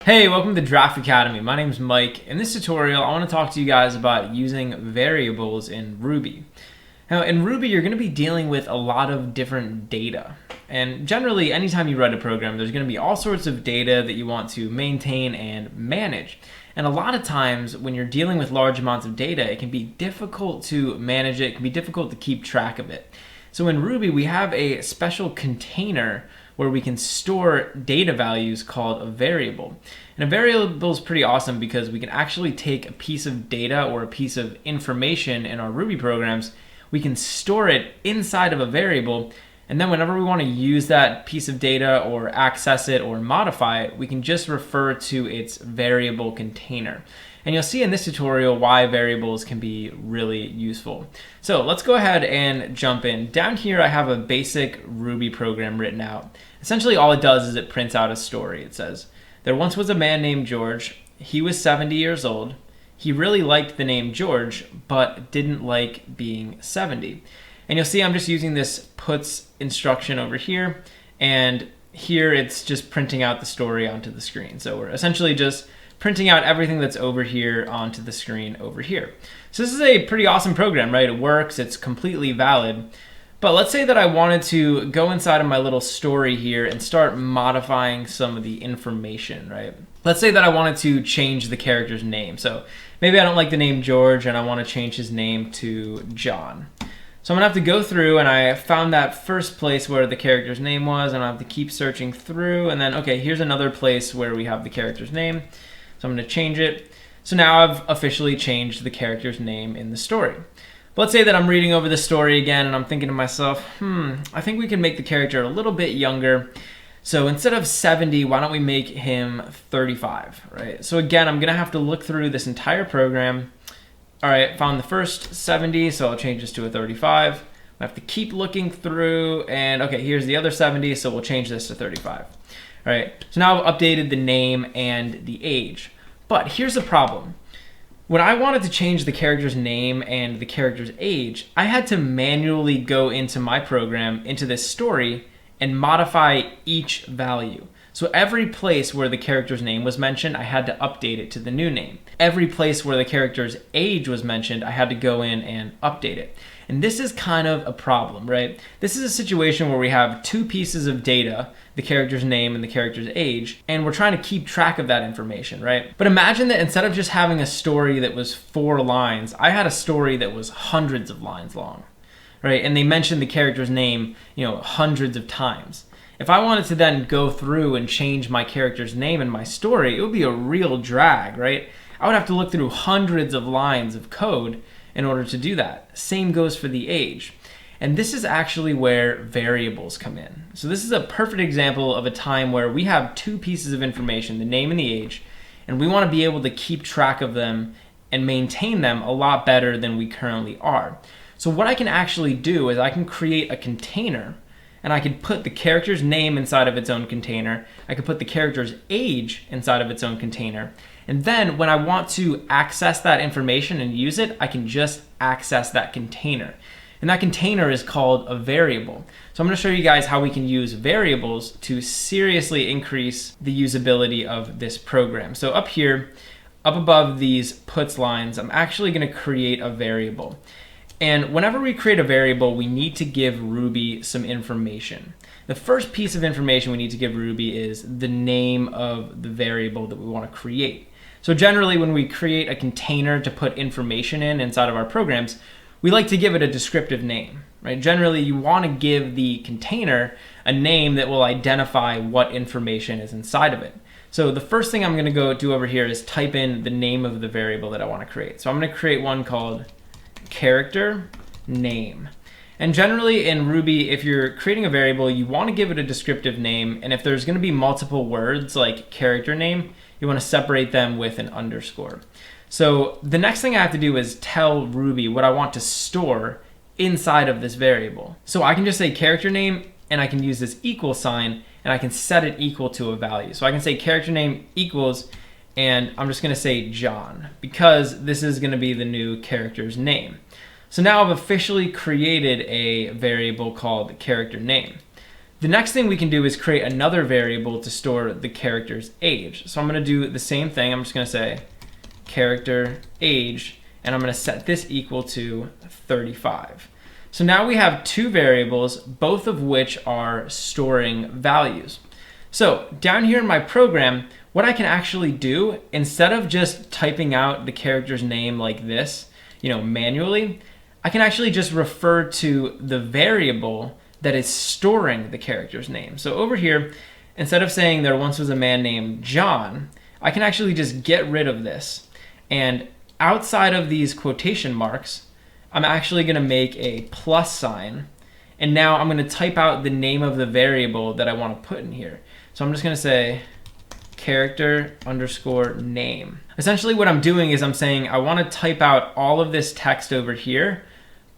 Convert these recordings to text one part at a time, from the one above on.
Hey, welcome to Draft Academy. My name is Mike. In this tutorial, I want to talk to you guys about using variables in Ruby. Now, in Ruby, you're going to be dealing with a lot of different data. And generally, anytime you write a program, there's going to be all sorts of data that you want to maintain and manage. And a lot of times, when you're dealing with large amounts of data, it can be difficult to manage it. It can be difficult to keep track of it. So in Ruby, we have a special container where we can store data values called a variable. And a variable is pretty awesome because we can actually take a piece of data or a piece of information in our Ruby programs, we can store it inside of a variable, and then whenever we want to use that piece of data or access it or modify it, we can just refer to its variable container. And you'll see in this tutorial why variables can be really useful. So let's go ahead and jump in. Down here I have a basic Ruby program written out. Essentially all it does is it prints out a story. It says, there once was a man named George. He was 70 years old. He really liked the name George, but didn't like being 70. And you'll see I'm just using this puts instruction over here, and here it's just printing out the story onto the screen. So we're essentially just printing out everything that's over here onto the screen over here. So this is a pretty awesome program, right? It works, it's completely valid. But let's say that I wanted to go inside of my little story here and start modifying some of the information, right? Let's say that I wanted to change the character's name. So maybe I don't like the name George and I want to change his name to John. So I'm gonna have to go through, and I found that first place where the character's name was, and I have to keep searching through, and then, okay, here's another place where we have the character's name. So I'm gonna change it. So now I've officially changed the character's name in the story. But let's say that I'm reading over the story again, and I'm thinking to myself, I think we can make the character a little bit younger. So instead of 70, why don't we make him 35, right? So again, I'm gonna have to look through this entire program. All right, found the first 70, so I'll change this to a 35. I have to keep looking through, and okay, here's the other 70, so we'll change this to 35. All right, so now I've updated the name and the age. But here's the problem. When I wanted to change the character's name and the character's age, I had to manually go into my program, into this story, and modify each value. So every place where the character's name was mentioned, I had to update it to the new name. Every place where the character's age was mentioned, I had to go in and update it. And this is kind of a problem, right? This is a situation where we have two pieces of data, the character's name and the character's age, and we're trying to keep track of that information, right? But imagine that instead of just having a story that was 4 lines, I had a story that was hundreds of lines long, right? And they mentioned the character's name, hundreds of times. If I wanted to then go through and change my character's name in my story, it would be a real drag, right? I would have to look through hundreds of lines of code in order to do that. Same goes for the age. And this is actually where variables come in. So this is a perfect example of a time where we have two pieces of information, the name and the age, and we want to be able to keep track of them and maintain them a lot better than we currently are. So what I can actually do is I can create a container, and I could put the character's name inside of its own container. I could put the character's age inside of its own container. And then when I want to access that information and use it, I can just access that container. And that container is called a variable. So I'm gonna show you guys how we can use variables to seriously increase the usability of this program. So up here, up above these puts lines, I'm actually gonna create a variable. And whenever we create a variable, we need to give Ruby some information. The first piece of information we need to give Ruby is the name of the variable that we want to create. So generally, when we create a container to put information inside of our programs, we like to give it a descriptive name, right? Generally, you want to give the container a name that will identify what information is inside of it. So the first thing I'm going to go do over here is type in the name of the variable that I want to create. So I'm going to create one called character name. And generally in Ruby, if you're creating a variable, you want to give it a descriptive name. And if there's going to be multiple words like character name, you want to separate them with an underscore. So the next thing I have to do is tell Ruby what I want to store inside of this variable. So I can just say character name, and I can use this equal sign, and I can set it equal to a value. So I can say character name equals, and I'm just gonna say John, because this is gonna be the new character's name. So now I've officially created a variable called character name. The next thing we can do is create another variable to store the character's age. So I'm going to do the same thing. I'm just going to say character age, and I'm going to set this equal to 35. So now we have two variables, both of which are storing values. So down here in my program, what I can actually do, instead of just typing out the character's name like this, manually, I can actually just refer to the variable that is storing the character's name. So over here, instead of saying there once was a man named John, I can actually just get rid of this. And outside of these quotation marks, I'm actually going to make a plus sign. And now I'm going to type out the name of the variable that I want to put in here. So I'm just going to say character underscore name. Essentially what I'm doing is I'm saying I want to type out all of this text over here,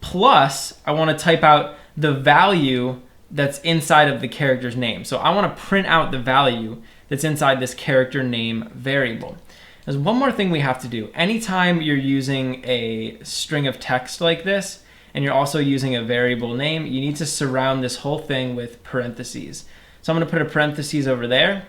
plus I want to type out the value that's inside of the character's name. So I want to print out the value that's inside this character name variable. There's one more thing we have to do. Anytime you're using a string of text like this, and you're also using a variable name, you need to surround this whole thing with parentheses. So I'm going to put a parentheses over there,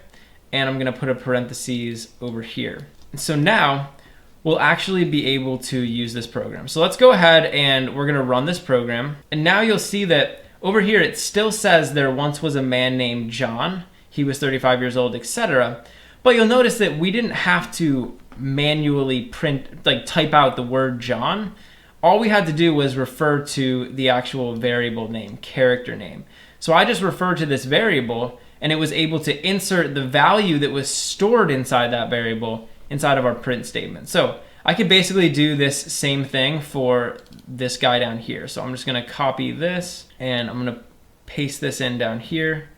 and I'm going to put a parentheses over here. And so now we'll actually be able to use this program. So let's go ahead and we're going to run this program. And now you'll see that over here it still says there once was a man named John. He was 35 years old, etc. But you'll notice that we didn't have to manually type out the word John. All we had to do was refer to the actual variable name, character name. So I just referred to this variable, and it was able to insert the value that was stored inside that variable inside of our print statement. So I could basically do this same thing for this guy down here. So I'm just going to copy this, and I'm going to paste this in down here.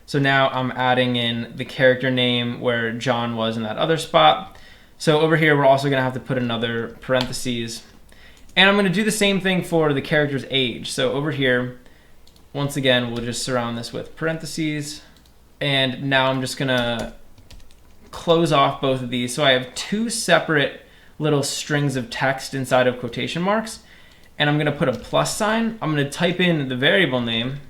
So now I'm adding in the character name where John was in that other spot. So over here, we're also going to have to put another parentheses. And I'm going to do the same thing for the character's age. So over here, once again, we'll just surround this with parentheses. And now I'm just going to close off both of these. So I have two separate little strings of text inside of quotation marks. And I'm going to put a plus sign. I'm going to type in the variable name,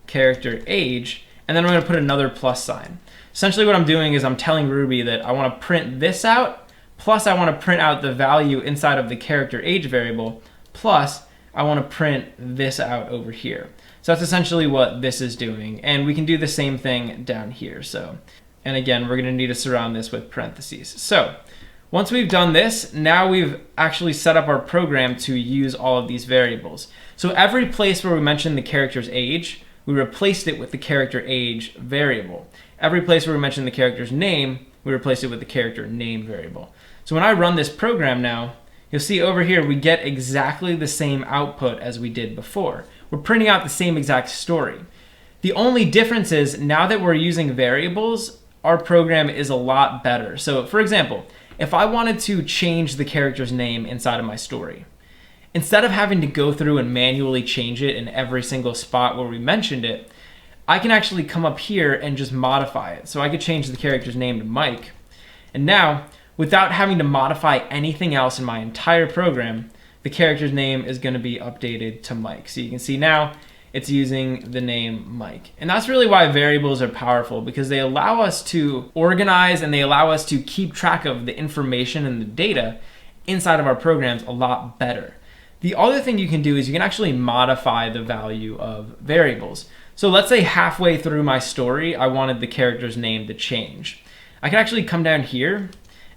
character age, and then I'm going to put another plus sign. Essentially what I'm doing is I'm telling Ruby that I want to print this out, plus I want to print out the value inside of the character age variable, plus I want to print this out over here. So that's essentially what this is doing. And we can do the same thing down here. And again, we're going to need to surround this with parentheses. So once we've done this, now we've actually set up our program to use all of these variables. So every place where we mentioned the character's age, we replaced it with the character age variable. Every place where we mentioned the character's name, we replaced it with the character name variable. So when I run this program now, you'll see over here we get exactly the same output as we did before. We're printing out the same exact story. The only difference is now that we're using variables, our program is a lot better. So for example, if I wanted to change the character's name inside of my story, instead of having to go through and manually change it in every single spot where we mentioned it, I can actually come up here and just modify it. So I could change the character's name to Mike. And now, without having to modify anything else in my entire program, the character's name is going to be updated to Mike. So you can see now it's using the name Mike. And that's really why variables are powerful, because they allow us to organize and they allow us to keep track of the information and the data inside of our programs a lot better. The other thing you can do is you can actually modify the value of variables. So let's say halfway through my story, I wanted the character's name to change. I can actually come down here,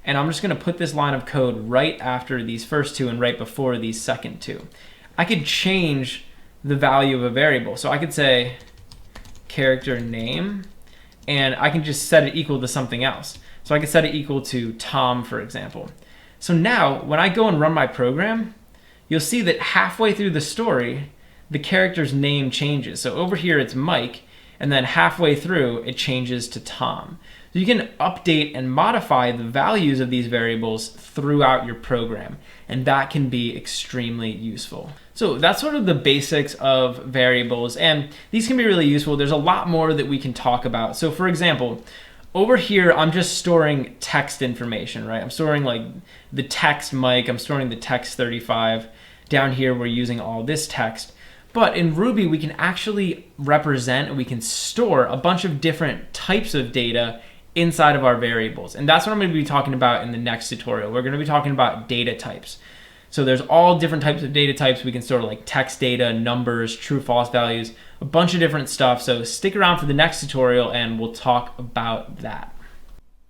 and I'm just going to put this line of code right after these first two and right before these second two. I could change the value of a variable. So I could say character name, and I can just set it equal to something else. So I could set it equal to Tom, for example. So now, when I go and run my program, you'll see that halfway through the story, the character's name changes. So over here it's Mike, and then halfway through it changes to Tom. So you can update and modify the values of these variables throughout your program, and that can be extremely useful. So that's sort of the basics of variables, and these can be really useful. There's a lot more that we can talk about. So for example, over here, I'm just storing text information, right? I'm storing like the text Mike, I'm storing the text 35. Down here, we're using all this text. But in Ruby, we can actually represent and we can store a bunch of different types of data inside of our variables. And that's what I'm going to be talking about in the next tutorial. We're going to be talking about data types. So there's all different types of data types. We can store like text data, numbers, true, false values, a bunch of different stuff. So stick around for the next tutorial and we'll talk about that.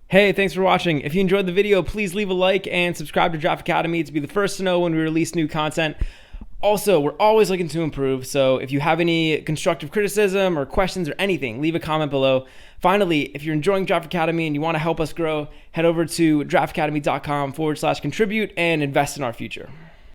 Hey, thanks for watching. If you enjoyed the video, please leave a like and subscribe to Draft Academy to be the first to know when we release new content. Also, we're always looking to improve, so if you have any constructive criticism or questions or anything, leave a comment below. Finally, if you're enjoying Draft Academy and you want to help us grow, head over to draftacademy.com/contribute and invest in our future.